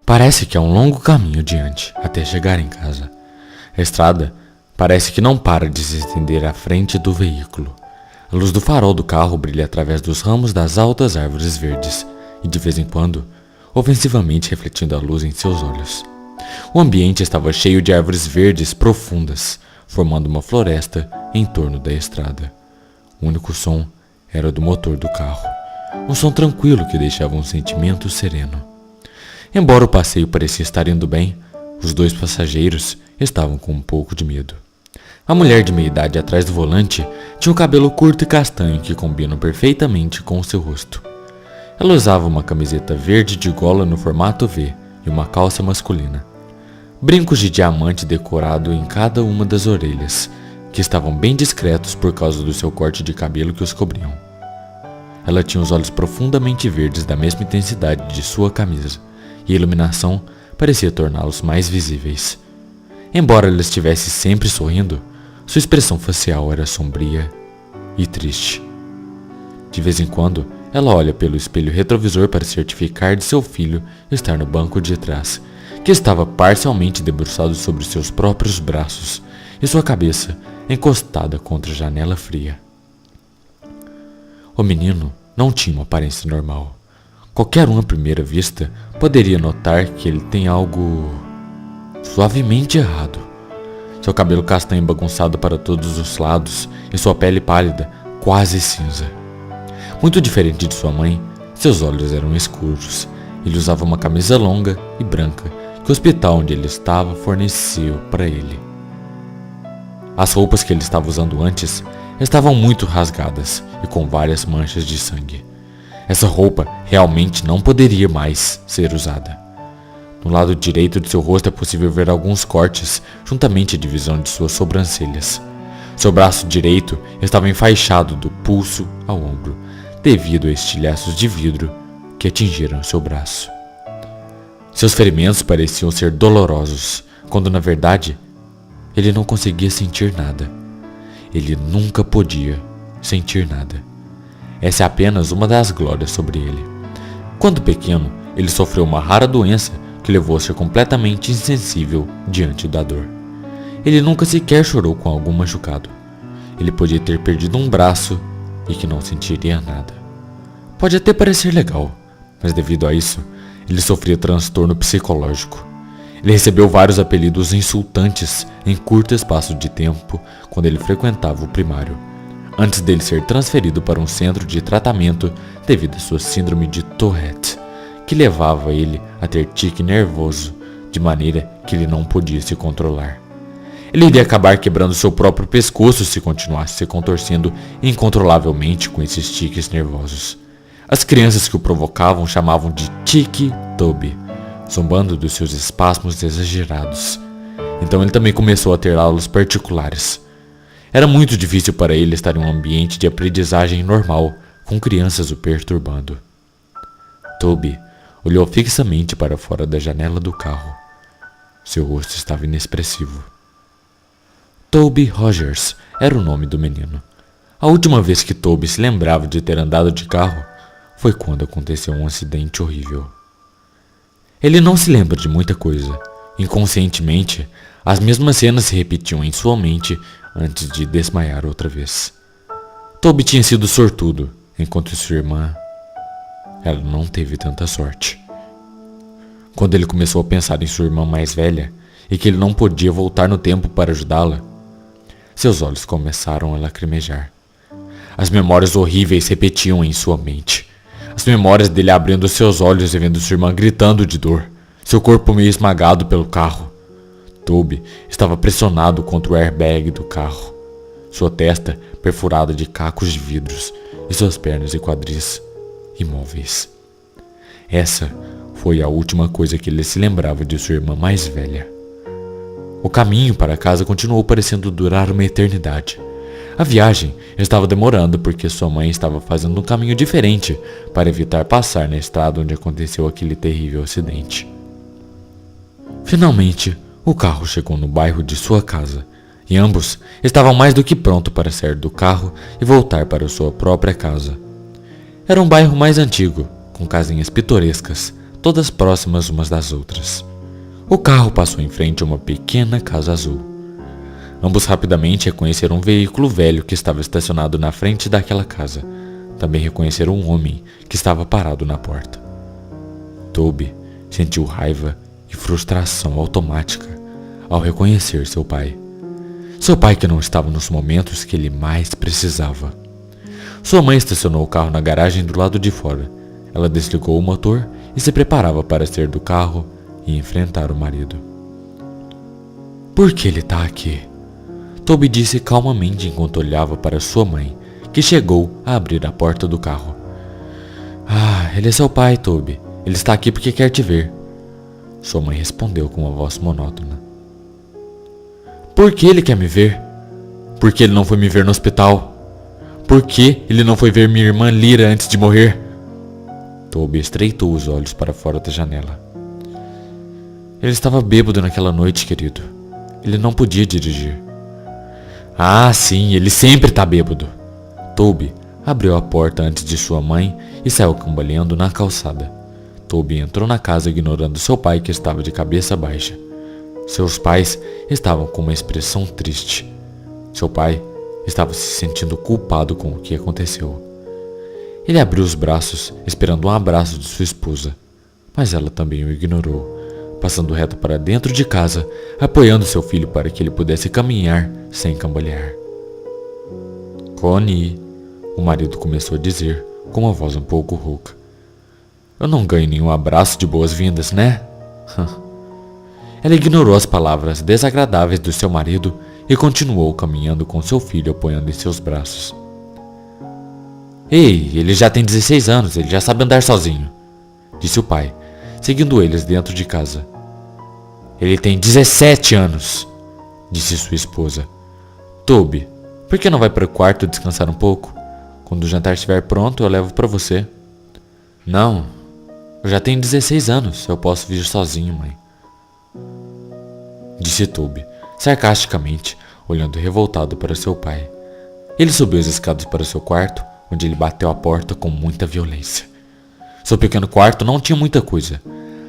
Parece que há um longo caminho diante até chegar em casa. A estrada parece que não para de se estender à frente do veículo. A luz do farol do carro brilha através dos ramos das altas árvores verdes e, de vez em quando, ofensivamente refletindo a luz em seus olhos. O ambiente estava cheio de árvores verdes profundas, formando uma floresta em torno da estrada. O único som era do motor do carro, um som tranquilo que deixava um sentimento sereno. Embora o passeio parecia estar indo bem, os dois passageiros estavam com um pouco de medo. A mulher de meia idade atrás do volante tinha um cabelo curto e castanho que combinam perfeitamente com o seu rosto. Ela usava uma camiseta verde de gola no formato V e uma calça masculina. Brincos de diamante decorado em cada uma das orelhas, que estavam bem discretos por causa do seu corte de cabelo que os cobriam. Ela tinha os olhos profundamente verdes da mesma intensidade de sua camisa, e a iluminação parecia torná-los mais visíveis. Embora ela estivesse sempre sorrindo, sua expressão facial era sombria e triste. De vez em quando, ela olha pelo espelho retrovisor para certificar de seu filho estar no banco de trás, que estava parcialmente debruçado sobre seus próprios braços e sua cabeça encostada contra a janela fria. O menino não tinha uma aparência normal. Qualquer um à primeira vista poderia notar que ele tem algo suavemente errado. Seu cabelo castanho bagunçado para todos os lados e sua pele pálida, quase cinza. Muito diferente de sua mãe, seus olhos eram escuros. Ele usava uma camisa longa e branca que o hospital onde ele estava forneceu para ele. As roupas que ele estava usando antes estavam muito rasgadas e com várias manchas de sangue. Essa roupa realmente não poderia mais ser usada. No lado direito de seu rosto é possível ver alguns cortes, juntamente à divisão de suas sobrancelhas. Seu braço direito estava enfaixado do pulso ao ombro, devido a estilhaços de vidro que atingiram seu braço. Seus ferimentos pareciam ser dolorosos, quando na verdade ele não conseguia sentir nada. Ele nunca podia sentir nada. Essa é apenas uma das glórias sobre ele. Quando pequeno, ele sofreu uma rara doença que levou a ser completamente insensível diante da dor. Ele nunca sequer chorou com algum machucado. Ele podia ter perdido um braço e que não sentiria nada. Pode até parecer legal, mas devido a isso, ele sofria transtorno psicológico. Ele recebeu vários apelidos insultantes em curto espaço de tempo quando ele frequentava o primário, antes dele ser transferido para um centro de tratamento devido à sua síndrome de Tourette, que levava ele a ter tique nervoso, de maneira que ele não podia se controlar. Ele iria acabar quebrando seu próprio pescoço se continuasse se contorcendo incontrolavelmente com esses tiques nervosos. As crianças que o provocavam chamavam de Tique Toby, zombando dos seus espasmos exagerados. Então ele também começou a ter aulas particulares. Era muito difícil para ele estar em um ambiente de aprendizagem normal, com crianças o perturbando. Toby olhou fixamente para fora da janela do carro. Seu rosto estava inexpressivo. Toby Rogers era o nome do menino. A última vez que Toby se lembrava de ter andado de carro foi quando aconteceu um acidente horrível. Ele não se lembra de muita coisa. Inconscientemente, as mesmas cenas se repetiam em sua mente antes de desmaiar outra vez. Toby tinha sido sortudo, enquanto sua irmã, ela não teve tanta sorte. Quando ele começou a pensar em sua irmã mais velha e que ele não podia voltar no tempo para ajudá-la, seus olhos começaram a lacrimejar. As memórias horríveis repetiam em sua mente. As memórias dele abrindo seus olhos e vendo sua irmã gritando de dor, seu corpo meio esmagado pelo carro. Toby estava pressionado contra o airbag do carro, sua testa perfurada de cacos de vidros e suas pernas e quadris imóveis. Essa foi a última coisa que ele se lembrava de sua irmã mais velha. O caminho para casa continuou parecendo durar uma eternidade. A viagem estava demorando porque sua mãe estava fazendo um caminho diferente para evitar passar na estrada onde aconteceu aquele terrível acidente. Finalmente, o carro chegou no bairro de sua casa e ambos estavam mais do que prontos para sair do carro e voltar para sua própria casa. Era um bairro mais antigo, com casinhas pitorescas, todas próximas umas das outras. O carro passou em frente a uma pequena casa azul. Ambos rapidamente reconheceram um veículo velho que estava estacionado na frente daquela casa. Também reconheceram um homem que estava parado na porta. Toby sentiu raiva e frustração automática ao reconhecer seu pai. Seu pai que não estava nos momentos que ele mais precisava. Sua mãe estacionou o carro na garagem do lado de fora. Ela desligou o motor e se preparava para sair do carro e enfrentar o marido. Por que ele está aqui? Toby disse calmamente enquanto olhava para sua mãe, que chegou a abrir a porta do carro. Ele é seu pai, Toby. Ele está aqui porque quer te ver. Sua mãe respondeu com uma voz monótona. Por que ele quer me ver? Por que ele não foi me ver no hospital? Por que ele não foi ver minha irmã Lyra antes de morrer? Toby estreitou os olhos para fora da janela. Ele estava bêbado naquela noite, querido. Ele não podia dirigir. Sim, ele sempre está bêbado. Toby abriu a porta antes de sua mãe e saiu cambaleando na calçada. Toby entrou na casa ignorando seu pai, que estava de cabeça baixa. Seus pais estavam com uma expressão triste. Seu pai estava se sentindo culpado com o que aconteceu. Ele abriu os braços, esperando um abraço de sua esposa, mas ela também o ignorou, passando reto para dentro de casa, apoiando seu filho para que ele pudesse caminhar sem cambalear. Connie, o marido começou a dizer, com uma voz um pouco rouca. Eu não ganho nenhum abraço de boas-vindas, né? Ela ignorou as palavras desagradáveis do seu marido e continuou caminhando com seu filho apoiando em seus braços. Ei, ele já tem 16 anos, ele já sabe andar sozinho, disse o pai, seguindo eles dentro de casa. Ele tem 17 anos, disse sua esposa. Toby, por que não vai para o quarto descansar um pouco? Quando o jantar estiver pronto, eu levo para você. Não, eu já tenho 16 anos, eu posso vir sozinho, mãe, disse Toby, sarcasticamente, olhando revoltado para seu pai. Ele subiu as escadas para seu quarto, onde ele bateu a porta com muita violência. Seu pequeno quarto não tinha muita coisa.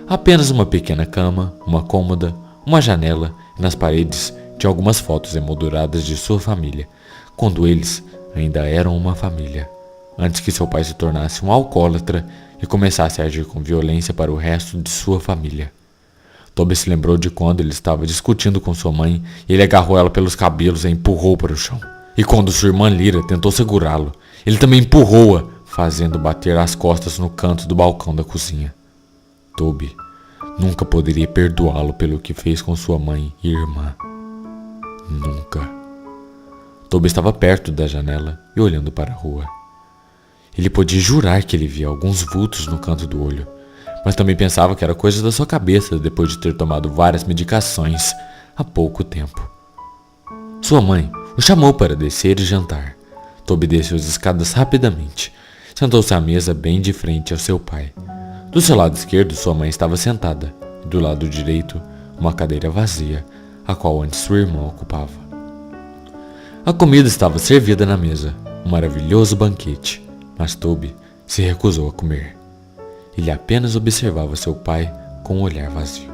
Apenas uma pequena cama, uma cômoda, uma janela e nas paredes tinha algumas fotos emolduradas de sua família, quando eles ainda eram uma família, antes que seu pai se tornasse um alcoólatra e começasse a agir com violência para o resto de sua família. Toby se lembrou de quando ele estava discutindo com sua mãe e ele agarrou ela pelos cabelos e a empurrou para o chão. E quando sua irmã Lyra tentou segurá-lo, ele também empurrou-a, fazendo bater as costas no canto do balcão da cozinha. Toby nunca poderia perdoá-lo pelo que fez com sua mãe e irmã. Nunca. Toby estava perto da janela e olhando para a rua. Ele podia jurar que ele via alguns vultos no canto do olho, mas também pensava que era coisa da sua cabeça depois de ter tomado várias medicações há pouco tempo. Sua mãe o chamou para descer e jantar. Toby desceu as escadas rapidamente. Sentou-se à mesa bem de frente ao seu pai. Do seu lado esquerdo, sua mãe estava sentada, e do lado direito, uma cadeira vazia, a qual antes sua irmã ocupava. A comida estava servida na mesa, um maravilhoso banquete, mas Toby se recusou a comer. Ele apenas observava seu pai com um olhar vazio.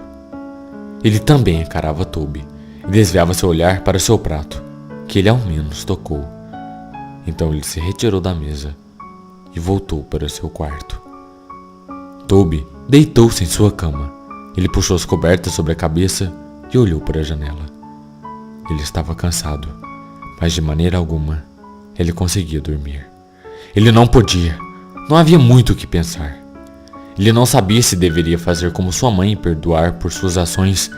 Ele também encarava Toby e desviava seu olhar para seu prato, que ele ao menos tocou. Então ele se retirou da mesa e voltou para seu quarto. Toby deitou-se em sua cama. Ele puxou as cobertas sobre a cabeça e olhou para a janela. Ele estava cansado, mas de maneira alguma ele conseguia dormir. Ele não podia. Não havia muito o que pensar. Ele não sabia se deveria fazer como sua mãe e perdoar por suas ações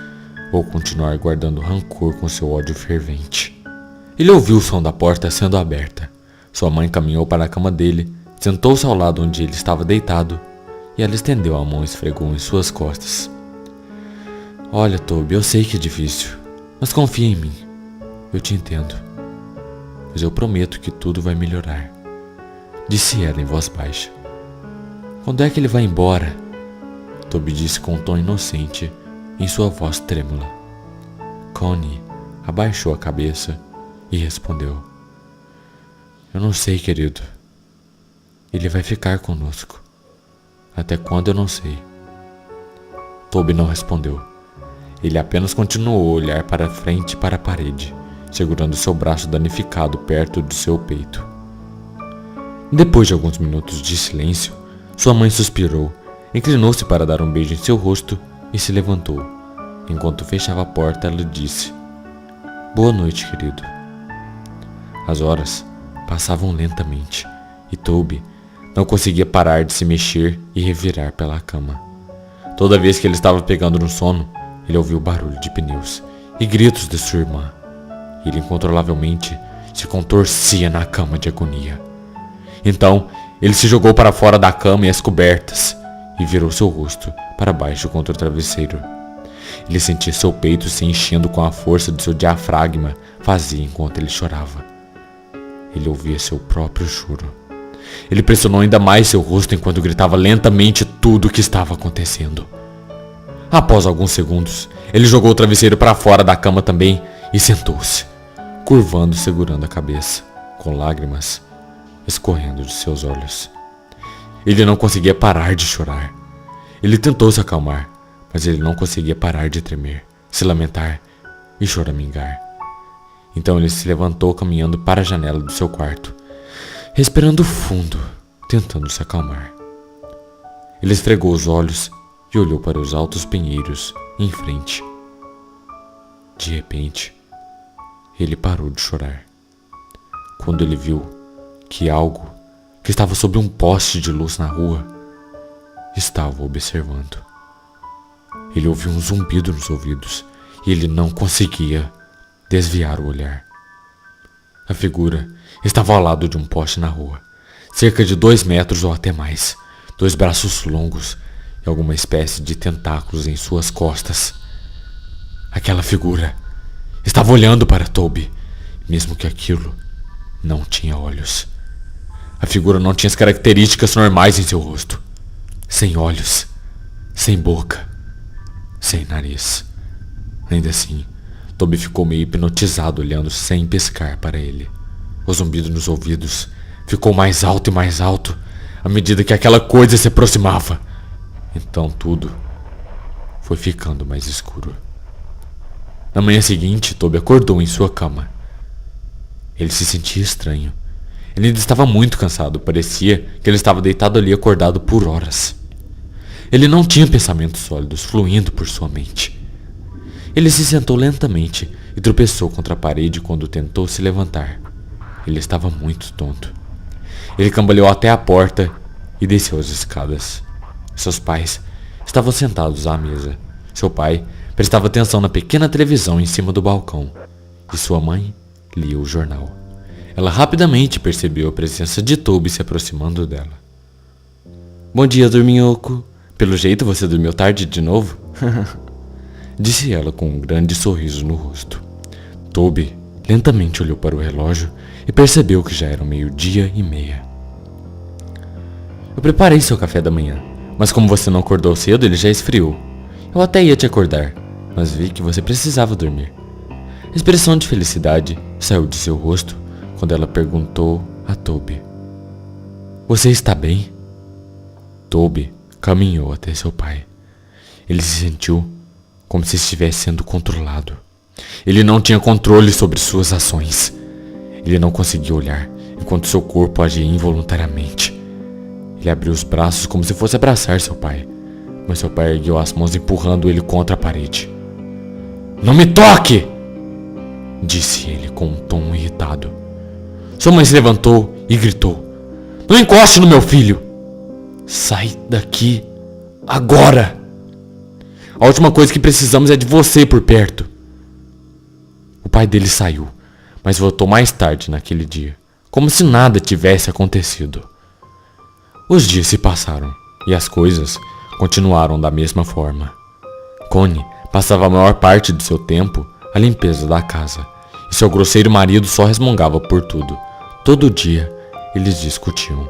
ou continuar guardando rancor com seu ódio fervente. Ele ouviu o som da porta sendo aberta. Sua mãe caminhou para a cama dele, sentou-se ao lado onde ele estava deitado e ela estendeu a mão e esfregou em suas costas. Olha, Toby, eu sei que é difícil, mas confia em mim. Eu te entendo. Mas eu prometo que tudo vai melhorar, disse ela em voz baixa. Quando é que ele vai embora? Toby disse com um tom inocente em sua voz trêmula. Connie abaixou a cabeça e respondeu. Eu não sei, querido. Ele vai ficar conosco. Até quando eu não sei. Toby não respondeu. Ele apenas continuou a olhar para frente e para a parede, segurando seu braço danificado perto de seu peito. Depois de alguns minutos de silêncio, sua mãe suspirou, inclinou-se para dar um beijo em seu rosto e se levantou. Enquanto fechava a porta, ela disse: "Boa noite, querido." As horas passavam lentamente e Toby não conseguia parar de se mexer e revirar pela cama. Toda vez que ele estava pegando no sono, ele ouviu o barulho de pneus e gritos de sua irmã. Ele incontrolavelmente se contorcia na cama de agonia. Então, ele se jogou para fora da cama e as cobertas e virou seu rosto para baixo contra o travesseiro. Ele sentia seu peito se enchendo com a força de seu diafragma fazia enquanto ele chorava. Ele ouvia seu próprio choro. Ele pressionou ainda mais seu rosto enquanto gritava lentamente tudo o que estava acontecendo. Após alguns segundos, ele jogou o travesseiro para fora da cama também e sentou-se, curvando e segurando a cabeça, com lágrimas escorrendo de seus olhos. Ele não conseguia parar de chorar. Ele tentou se acalmar, mas ele não conseguia parar de tremer, se lamentar e choramingar. Então ele se levantou caminhando para a janela do seu quarto, respirando fundo, tentando se acalmar. Ele esfregou os olhos e olhou para os altos pinheiros em frente. De repente, ele parou de chorar, quando ele viu que algo que estava sob um poste de luz na rua estava o observando. Ele ouviu um zumbido nos ouvidos e ele não conseguia desviar o olhar. A figura estava ao lado de um poste na rua, cerca de 2 metros ou até mais, 2 braços longos e alguma espécie de tentáculos em suas costas. Aquela figura estava olhando para Toby, mesmo que aquilo não tinha olhos. A figura não tinha as características normais em seu rosto. Sem olhos, sem boca, sem nariz. Ainda assim, Toby ficou meio hipnotizado olhando sem piscar para ele. O zumbido nos ouvidos ficou mais alto e mais alto à medida que aquela coisa se aproximava. Então tudo foi ficando mais escuro. Na manhã seguinte, Toby acordou em sua cama. Ele se sentia estranho. Ele ainda estava muito cansado, parecia que ele estava deitado ali acordado por horas. Ele não tinha pensamentos sólidos fluindo por sua mente. Ele se sentou lentamente e tropeçou contra a parede quando tentou se levantar. Ele estava muito tonto. Ele cambaleou até a porta e desceu as escadas. Seus pais estavam sentados à mesa. Seu pai prestava atenção na pequena televisão em cima do balcão e sua mãe lia o jornal. Ela rapidamente percebeu a presença de Toby se aproximando dela. "Bom dia, dorminhoco. Pelo jeito você dormiu tarde de novo?" disse ela com um grande sorriso no rosto. Toby lentamente olhou para o relógio e percebeu que já era 12:30. "Eu preparei seu café da manhã, mas como você não acordou cedo, ele já esfriou. Eu até ia te acordar, mas vi que você precisava dormir." A expressão de felicidade saiu de seu rosto quando ela perguntou a Toby: "Você está bem?" Toby caminhou até seu pai. Ele se sentiu como se estivesse sendo controlado. Ele não tinha controle sobre suas ações. Ele não conseguia olhar enquanto seu corpo agia involuntariamente. Ele abriu os braços como se fosse abraçar seu pai, mas seu pai ergueu as mãos empurrando ele contra a parede. "Não me toque!" disse ele com um tom irritado. Sua mãe se levantou e gritou: "Não encoste no meu filho! Sai daqui agora! A última coisa que precisamos é de você por perto." O pai dele saiu, mas voltou mais tarde naquele dia, como se nada tivesse acontecido. Os dias se passaram e as coisas continuaram da mesma forma. Connie passava a maior parte do seu tempo à limpeza da casa, e seu grosseiro marido só resmungava por tudo. Todo dia eles discutiam.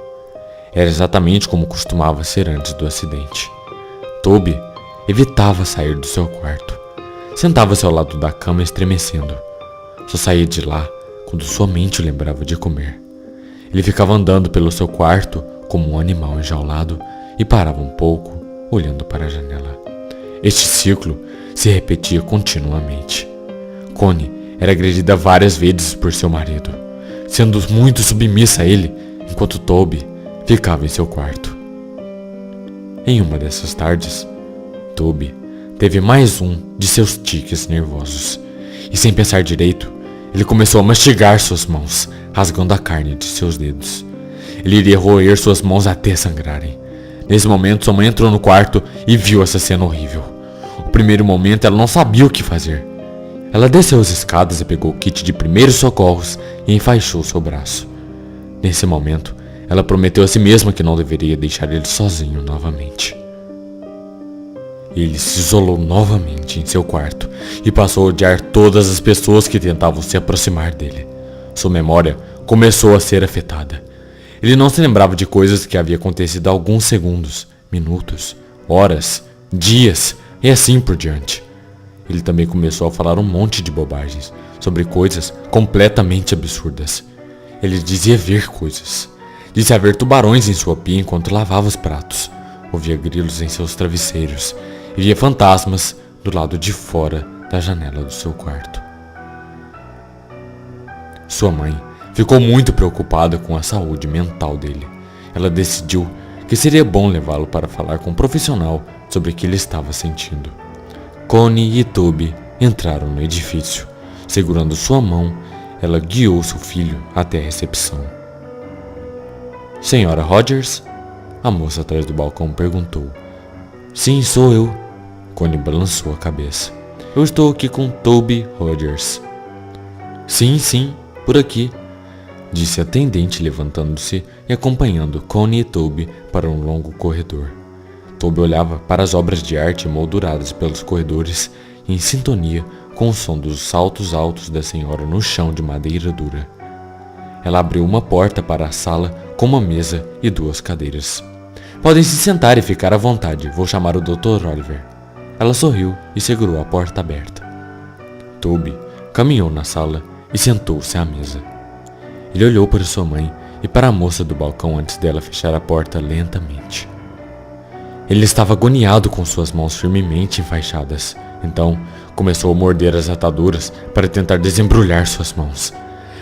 Era exatamente como costumava ser antes do acidente. Toby evitava sair do seu quarto. Sentava-se ao lado da cama estremecendo. Só saía de lá quando sua mente o lembrava de comer. Ele ficava andando pelo seu quarto como um animal enjaulado e parava um pouco, olhando para a janela. Este ciclo se repetia continuamente. Connie era agredida várias vezes por seu marido, sendo muito submissa a ele, enquanto Toby ficava em seu quarto. Em uma dessas tardes, Toby teve mais um de seus tiques nervosos, e sem pensar direito, ele começou a mastigar suas mãos, rasgando a carne de seus dedos. Ele iria roer suas mãos até sangrarem. Nesse momento, sua mãe entrou no quarto e viu essa cena horrível. No primeiro momento, ela não sabia o que fazer. Ela desceu as escadas e pegou o kit de primeiros socorros e enfaixou seu braço. Nesse momento, ela prometeu a si mesma que não deveria deixar ele sozinho novamente. Ele se isolou novamente em seu quarto e passou a odiar todas as pessoas que tentavam se aproximar dele. Sua memória começou a ser afetada. Ele não se lembrava de coisas que haviam acontecido há alguns segundos, minutos, horas, dias e assim por diante. Ele também começou a falar um monte de bobagens sobre coisas completamente absurdas. Ele dizia ver coisas. Dizia ver tubarões em sua pia enquanto lavava os pratos. Ouvia grilos em seus travesseiros e via fantasmas do lado de fora da janela do seu quarto. Sua mãe ficou muito preocupada com a saúde mental dele. Ela decidiu que seria bom levá-lo para falar com um profissional sobre o que ele estava sentindo. Connie e Toby entraram no edifício. Segurando sua mão, ela guiou seu filho até a recepção. Senhora Rogers? A moça atrás do balcão perguntou. Sim, sou eu. Connie balançou a cabeça. Eu estou aqui com Toby Rogers. Sim, por aqui, disse a atendente levantando-se e acompanhando Connie e Toby para um longo corredor. Toby olhava para as obras de arte molduradas pelos corredores em sintonia com o som dos saltos altos da senhora no chão de madeira dura. Ela abriu uma porta para a sala com uma mesa e 2 cadeiras. Podem se sentar e ficar à vontade, vou chamar o Dr. Oliver. Ela sorriu e segurou a porta aberta. Toby caminhou na sala e sentou-se à mesa. Ele olhou para sua mãe e para a moça do balcão antes dela fechar a porta lentamente. Ele estava agoniado com suas mãos firmemente enfaixadas, então começou a morder as ataduras para tentar desembrulhar suas mãos.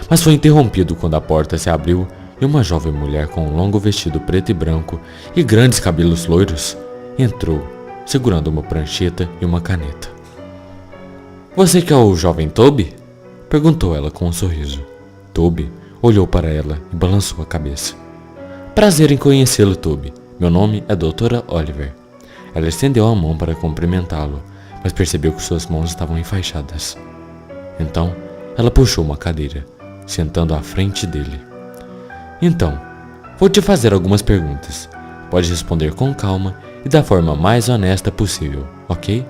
Mas foi interrompido quando a porta se abriu e uma jovem mulher com um longo vestido preto e branco e grandes cabelos loiros entrou, segurando uma prancheta e uma caneta. Você que é o jovem Toby? Perguntou ela com um sorriso. Toby olhou para ela e balançou a cabeça. Prazer em conhecê-lo, Toby. Meu nome é Doutora Oliver. Ela estendeu a mão para cumprimentá-lo, mas percebeu que suas mãos estavam enfaixadas. Então, ela puxou uma cadeira, sentando à frente dele. Então, vou te fazer algumas perguntas. Pode responder com calma e da forma mais honesta possível, ok?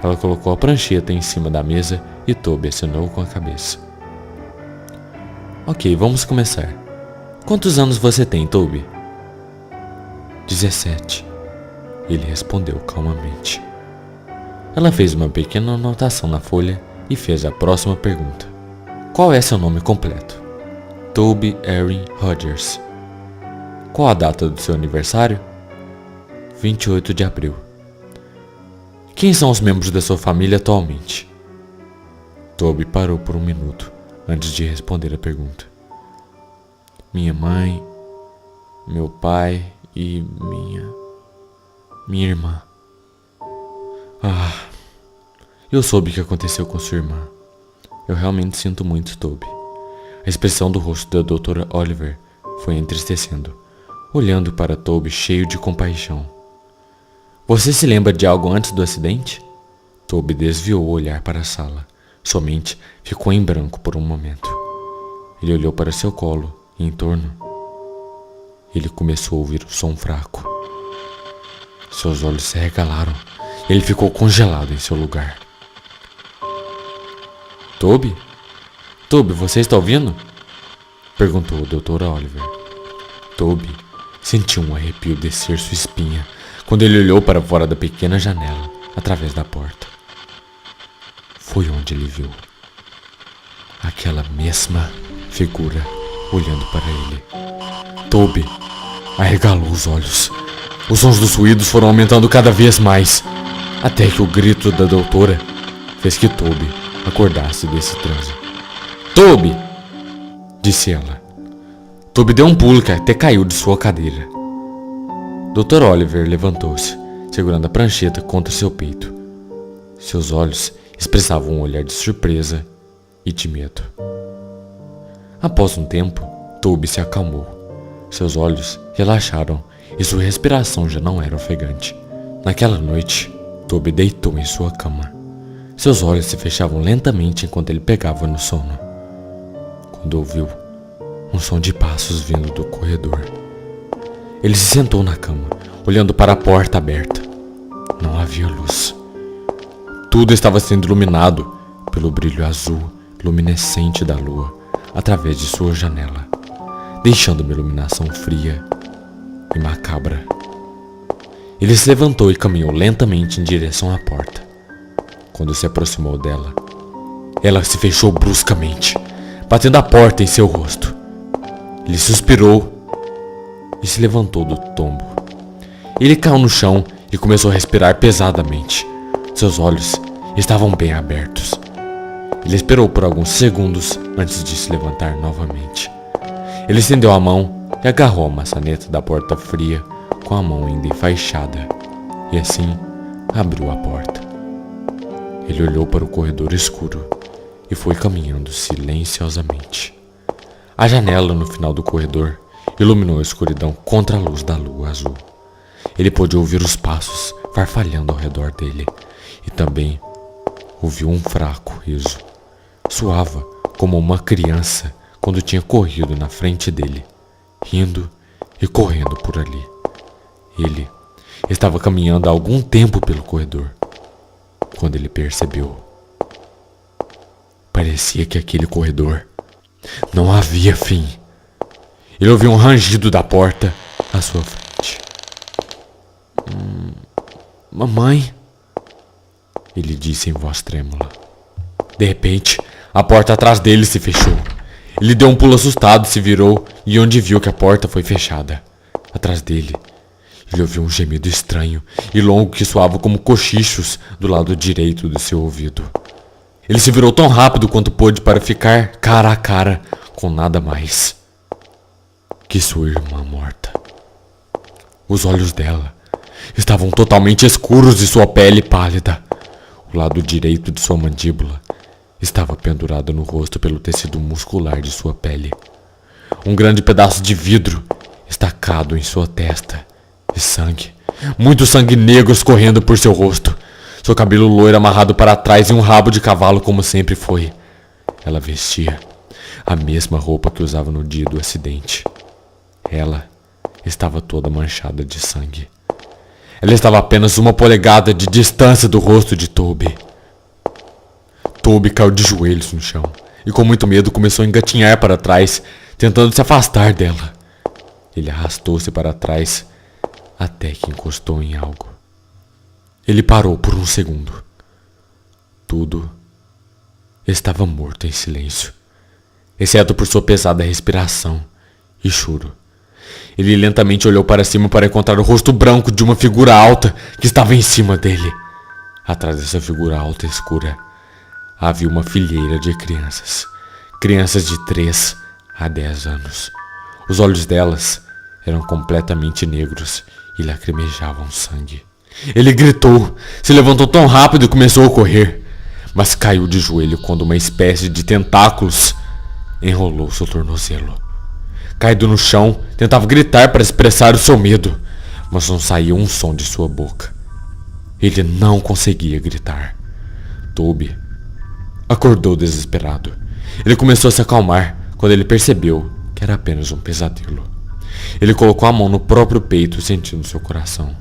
Ela colocou a prancheta em cima da mesa e Toby acenou com a cabeça. Ok, vamos começar. Quantos anos você tem, Toby? 17. Ele respondeu calmamente. Ela fez uma pequena anotação na folha e fez a próxima pergunta. Qual é seu nome completo? Toby Erin Rogers. Qual a data do seu aniversário? 28 de abril. Quem são os membros da sua família atualmente? Toby parou por um minuto antes de responder a pergunta. Minha mãe, meu pai e minha irmã. Eu soube o que aconteceu com sua irmã. Eu realmente sinto muito, Toby. A expressão do rosto da doutora Oliver foi entristecendo, olhando para Toby cheio de compaixão. Você se lembra de algo antes do acidente? Toby desviou o olhar para a sala. Sua mente ficou em branco por um momento. Ele olhou para seu colo e em torno. Ele começou a ouvir um som fraco. Seus olhos se regalaram e ele ficou congelado em seu lugar. Toby? Toby, você está ouvindo? Perguntou a doutora Oliver. Toby sentiu um arrepio descer sua espinha quando ele olhou para fora da pequena janela, através da porta. Foi onde ele viu aquela mesma figura olhando para ele. Toby arregalou os olhos. Os sons dos ruídos foram aumentando cada vez mais. Até que o grito da doutora fez que Toby acordasse desse transe. "Toby!" disse ela. Toby deu um pulo que até caiu de sua cadeira. Dr. Oliver levantou-se, segurando a prancheta contra seu peito. Seus olhos expressavam um olhar de surpresa e de medo. Após um tempo, Toby se acalmou. Seus olhos relaxaram e sua respiração já não era ofegante. Naquela noite, Toby deitou em sua cama. Seus olhos se fechavam lentamente enquanto ele pegava no sono, quando ouviu um som de passos vindo do corredor. Ele se sentou na cama, olhando para a porta aberta. Não havia luz. Tudo estava sendo iluminado pelo brilho azul luminescente da lua através de sua janela, deixando uma iluminação fria e macabra. Ele se levantou e caminhou lentamente em direção à porta. Quando se aproximou dela, ela se fechou bruscamente, batendo a porta em seu rosto. Ele suspirou e se levantou do tombo. Ele caiu no chão e começou a respirar pesadamente. Seus olhos estavam bem abertos. Ele esperou por alguns segundos antes de se levantar novamente. Ele estendeu a mão e agarrou a maçaneta da porta fria com a mão ainda enfaixada, e assim abriu a porta. Ele olhou para o corredor escuro e foi caminhando silenciosamente. A janela no final do corredor iluminou a escuridão contra a luz da lua azul. Ele pôde ouvir os passos farfalhando ao redor dele e também ouviu um fraco riso. Soava como uma criança quando tinha corrido na frente dele, rindo e correndo por ali. Ele estava caminhando há algum tempo pelo corredor, quando ele percebeu. Parecia que aquele corredor não havia fim. Ele ouviu um rangido da porta à sua frente. Mamãe? Ele disse em voz trêmula. De repente, a porta atrás dele se fechou. Ele deu um pulo assustado, se virou e onde viu que a porta foi fechada. Atrás dele, ele ouviu um gemido estranho e longo que soava como cochichos do lado direito do seu ouvido. Ele se virou tão rápido quanto pôde para ficar cara a cara com nada mais que sua irmã morta. Os olhos dela estavam totalmente escuros e sua pele pálida. O lado direito de sua mandíbula estava pendurado no rosto pelo tecido muscular de sua pele. Um grande pedaço de vidro estacado em sua testa. E sangue, muito sangue negro escorrendo por seu rosto. Seu cabelo loiro amarrado para trás em um rabo de cavalo como sempre foi. Ela vestia a mesma roupa que usava no dia do acidente. Ela estava toda manchada de sangue. Ela estava a apenas 1 polegada de distância do rosto de Toby. Toby caiu de joelhos no chão e com muito medo começou a engatinhar para trás, tentando se afastar dela. Ele arrastou-se para trás até que encostou em algo. Ele parou por um segundo. Tudo estava morto em silêncio, exceto por sua pesada respiração e choro. Ele lentamente olhou para cima para encontrar o rosto branco de uma figura alta que estava em cima dele. Atrás dessa figura alta e escura havia uma fileira de crianças de 3 a 10 anos. Os olhos delas eram completamente negros e lacrimejavam sangue. Ele gritou, se levantou tão rápido e começou a correr, mas caiu de joelho quando uma espécie de tentáculos enrolou seu tornozelo. Caído no chão, tentava gritar para expressar o seu medo, mas não saía um som de sua boca. Ele não conseguia gritar. Toby acordou desesperado. Ele começou a se acalmar quando ele percebeu que era apenas um pesadelo. Ele colocou a mão no próprio peito, sentindo seu coração.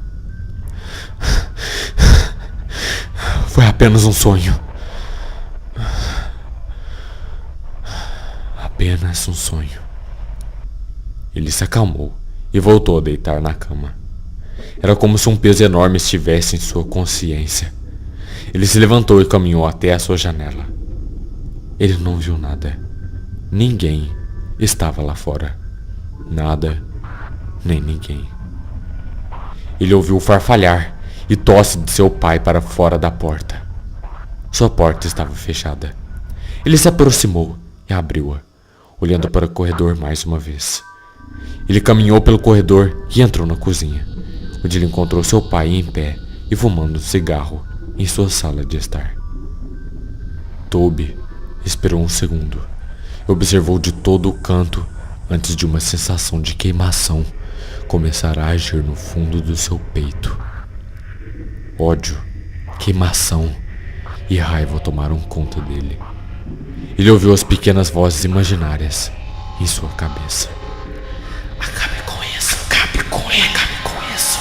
Foi apenas um sonho. Apenas um sonho. Ele se acalmou e voltou a deitar na cama. Era como se um peso enorme estivesse em sua consciência. Ele se levantou e caminhou até a sua janela. Ele não viu nada. Ninguém estava lá fora. Nada, nem ninguém. Ele ouviu farfalhar e tosse de seu pai para fora da porta. Sua porta estava fechada. Ele se aproximou e abriu-a, olhando para o corredor mais uma vez. Ele caminhou pelo corredor e entrou na cozinha, onde ele encontrou seu pai em pé e fumando um cigarro em sua sala de estar. Toby esperou um segundo e observou de todo o canto antes de uma sensação de queimação começar a agir no fundo do seu peito. Ódio, queimação e raiva tomaram conta dele. Ele ouviu as pequenas vozes imaginárias em sua cabeça. Acabe com isso, acabe com ele, acabe com isso.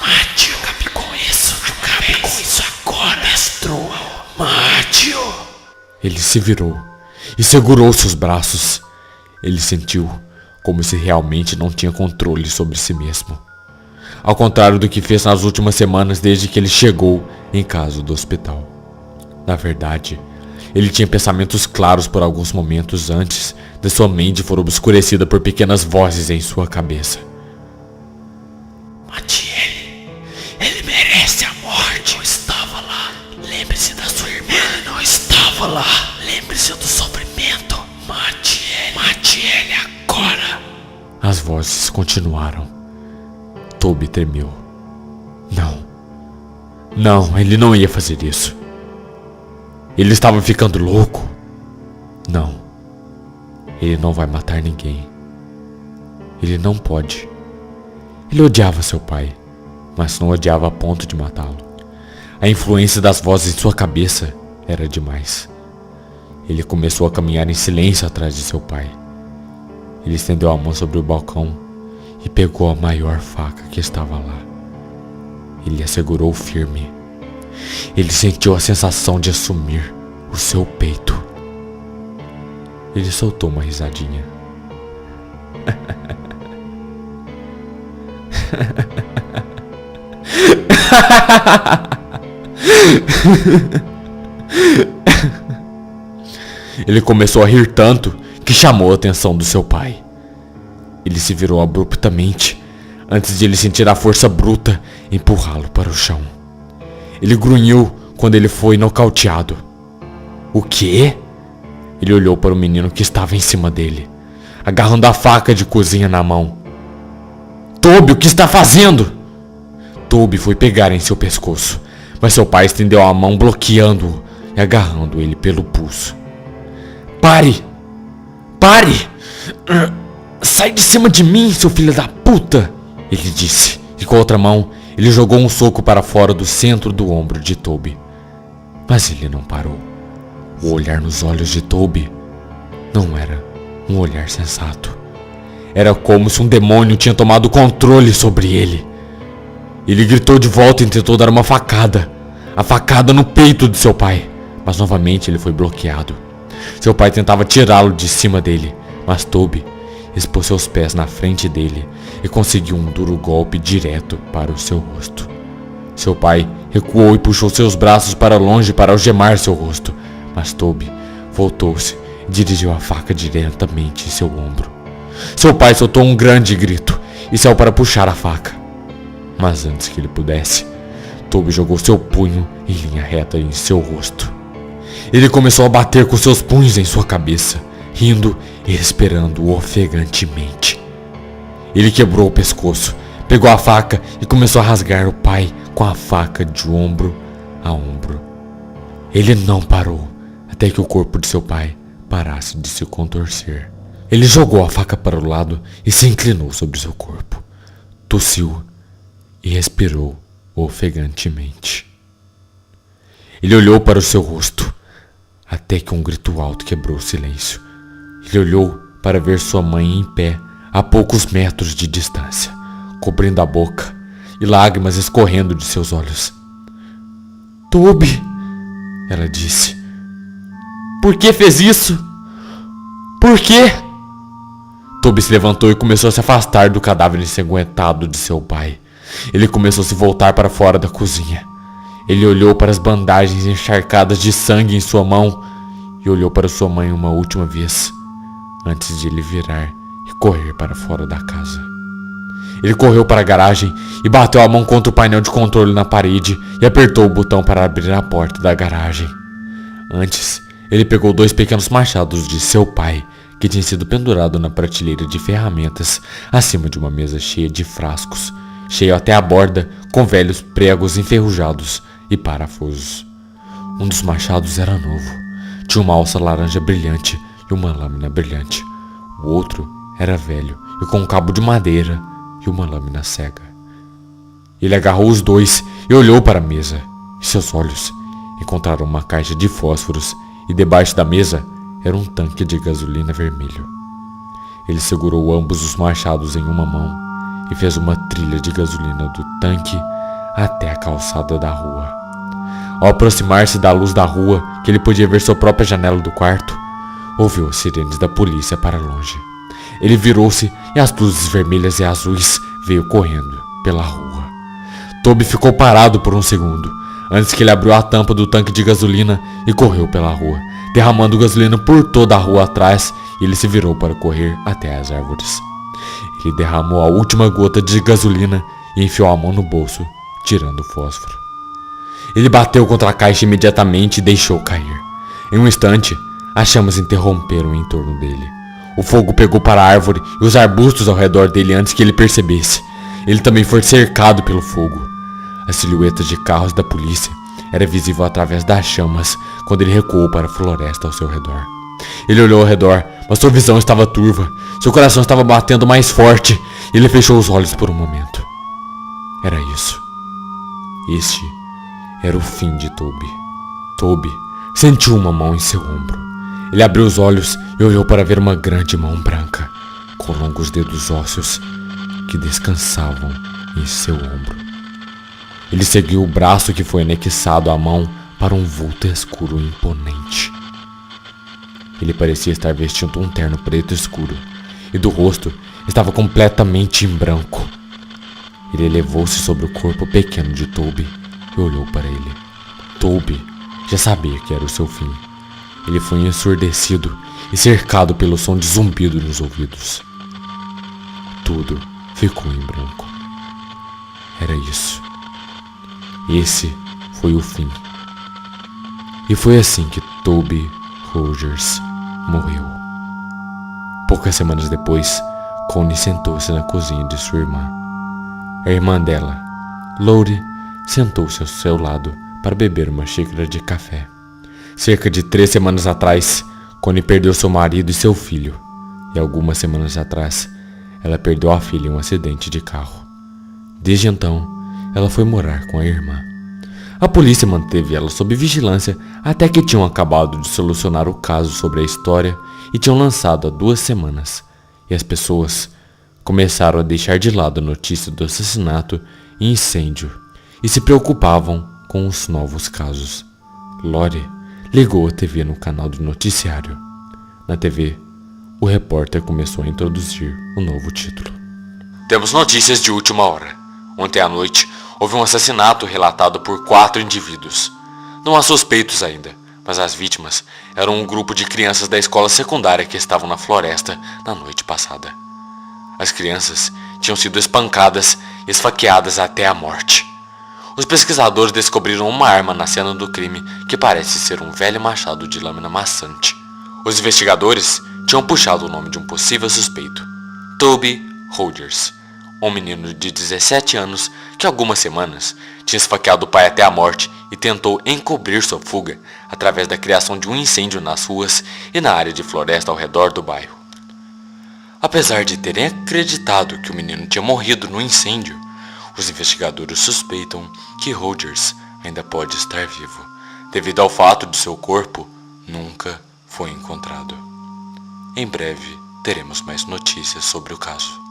Mate-o, acabe com isso, acabe com isso agora, destrua-o, mate-o. Ele se virou e segurou seus braços. Ele sentiu como se realmente não tinha controle sobre si mesmo. Ao contrário do que fez nas últimas semanas desde que ele chegou em casa do hospital. Na verdade, ele tinha pensamentos claros por alguns momentos antes de sua mente for obscurecida por pequenas vozes em sua cabeça. Mate ele. Ele merece a morte. Não estava lá. Lembre-se da sua irmã. Ele não estava lá. Lembre-se do sofrimento. Mate ele. Mate ele agora. As vozes continuaram. Toby tremeu. Não, ele não ia fazer isso. Ele estava ficando louco. Não. Ele não vai matar ninguém. Ele não pode. Ele odiava seu pai, mas não odiava a ponto de matá-lo. A influência das vozes em sua cabeça era demais. Ele começou a caminhar em silêncio atrás de seu pai. Ele estendeu a mão sobre o balcão e pegou a maior faca que estava lá. Ele a segurou firme. Ele sentiu a sensação de assumir o seu peito. Ele soltou uma risadinha. Ele começou a rir tanto que chamou a atenção do seu pai. Ele se virou abruptamente antes de ele sentir a força bruta empurrá-lo para o chão. Ele grunhiu quando ele foi nocauteado. O quê? Ele olhou para o menino que estava em cima dele, agarrando a faca de cozinha na mão. Toby, o que está fazendo? Toby foi pegar em seu pescoço, mas seu pai estendeu a mão bloqueando-o e agarrando ele pelo pulso. Pare! Pare! Sai de cima de mim, seu filho da puta! Ele disse, e com a outra mão ele jogou um soco para fora do centro do ombro de Toby. Mas ele não parou. O olhar nos olhos de Toby não era um olhar sensato. Era como se um demônio tinha tomado controle sobre ele. Ele gritou de volta e tentou dar uma facada. A facada no peito de seu pai. Mas novamente ele foi bloqueado. Seu pai tentava tirá-lo de cima dele, mas Toby expôs seus pés na frente dele e conseguiu um duro golpe direto para o seu rosto. Seu pai recuou e puxou seus braços para longe para algemar seu rosto, mas Toby voltou-se e dirigiu a faca diretamente em seu ombro. Seu pai soltou um grande grito e saiu para puxar a faca. Mas antes que ele pudesse, Toby jogou seu punho em linha reta em seu rosto. Ele começou a bater com seus punhos em sua cabeça, rindo e respirando ofegantemente. Ele quebrou o pescoço, pegou a faca e começou a rasgar o pai com a faca de ombro a ombro. Ele não parou até que o corpo de seu pai parasse de se contorcer. Ele jogou a faca para o lado e se inclinou sobre seu corpo. Tossiu e respirou ofegantemente. Ele olhou para o seu rosto, até que um grito alto quebrou o silêncio. Ele olhou para ver sua mãe em pé a poucos metros de distância, cobrindo a boca e lágrimas escorrendo de seus olhos. Toby, ela disse. Por que fez isso? Por quê? Toby se levantou e começou a se afastar do cadáver ensanguentado de seu pai. Ele começou a se voltar para fora da cozinha. Ele olhou para as bandagens encharcadas de sangue em sua mão e olhou para sua mãe uma última vez, antes de ele virar e correr para fora da casa. Ele correu para a garagem e bateu a mão contra o painel de controle na parede e apertou o botão para abrir a porta da garagem. Antes, ele pegou 2 pequenos machados de seu pai, que tinha sido pendurado na prateleira de ferramentas acima de uma mesa cheia de frascos, cheio até a borda com velhos pregos enferrujados e parafusos. Um dos machados era novo, tinha uma alça laranja brilhante e uma lâmina brilhante. O outro era velho e com um cabo de madeira e uma lâmina cega. Ele agarrou os 2 e olhou para a mesa, e seus olhos encontraram uma caixa de fósforos e debaixo da mesa era um tanque de gasolina vermelho. Ele segurou ambos os machados em uma mão e fez uma trilha de gasolina do tanque até a calçada da rua. Ao aproximar-se da luz da rua, que ele podia ver sua própria janela do quarto, ouviu as sirenes da polícia para longe. Ele virou-se e as luzes vermelhas e azuis veio correndo pela rua. Toby ficou parado por um segundo, antes que ele abriu a tampa do tanque de gasolina e correu pela rua, derramando gasolina por toda a rua atrás, e ele se virou para correr até as árvores. Ele derramou a última gota de gasolina e enfiou a mão no bolso, tirando o fósforo. Ele bateu contra a caixa imediatamente e deixou cair. Em um instante, as chamas interromperam em torno dele. O fogo pegou para a árvore e os arbustos ao redor dele antes que ele percebesse. Ele também foi cercado pelo fogo. A silhueta de carros da polícia era visível através das chamas quando ele recuou para a floresta ao seu redor. Ele olhou ao redor, mas sua visão estava turva. Seu coração estava batendo mais forte e ele fechou os olhos por um momento. Era isso. Este era o fim de Toby. Toby sentiu uma mão em seu ombro. Ele abriu os olhos e olhou para ver uma grande mão branca, com longos dedos ósseos que descansavam em seu ombro. Ele seguiu o braço que foi anexado à mão para um vulto escuro e imponente. Ele parecia estar vestindo um terno preto escuro, e do rosto estava completamente em branco. Ele elevou-se sobre o corpo pequeno de Toby e olhou para ele. Toby já sabia que era o seu fim. Ele foi ensurdecido e cercado pelo som de zumbido nos ouvidos. Tudo ficou em branco. Era isso. Esse foi o fim. E foi assim que Toby Rogers morreu. Poucas semanas depois, Connie sentou-se na cozinha de sua irmã. A irmã dela, Lori, sentou-se ao seu lado para beber uma xícara de café. Cerca de 3 semanas atrás, Connie perdeu seu marido e seu filho. E algumas semanas atrás, ela perdeu a filha em um acidente de carro. Desde então, ela foi morar com a irmã. A polícia manteve ela sob vigilância até que tinham acabado de solucionar o caso sobre a história e tinham lançado há 2 semanas. E as pessoas começaram a deixar de lado a notícia do assassinato e incêndio e se preocupavam com os novos casos. Lori ligou a TV no canal de noticiário. Na TV, o repórter começou a introduzir o novo título. Temos notícias de última hora. Ontem à noite, houve um assassinato relatado por 4 indivíduos. Não há suspeitos ainda, mas as vítimas eram um grupo de crianças da escola secundária que estavam na floresta na noite passada. As crianças tinham sido espancadas e esfaqueadas até a morte. Os pesquisadores descobriram uma arma na cena do crime que parece ser um velho machado de lâmina maçante. Os investigadores tinham puxado o nome de um possível suspeito, Toby Rogers, um menino de 17 anos que há algumas semanas tinha esfaqueado o pai até a morte e tentou encobrir sua fuga através da criação de um incêndio nas ruas e na área de floresta ao redor do bairro. Apesar de terem acreditado que o menino tinha morrido no incêndio, os investigadores suspeitam que Rogers ainda pode estar vivo, devido ao fato de seu corpo nunca foi encontrado. Em breve teremos mais notícias sobre o caso.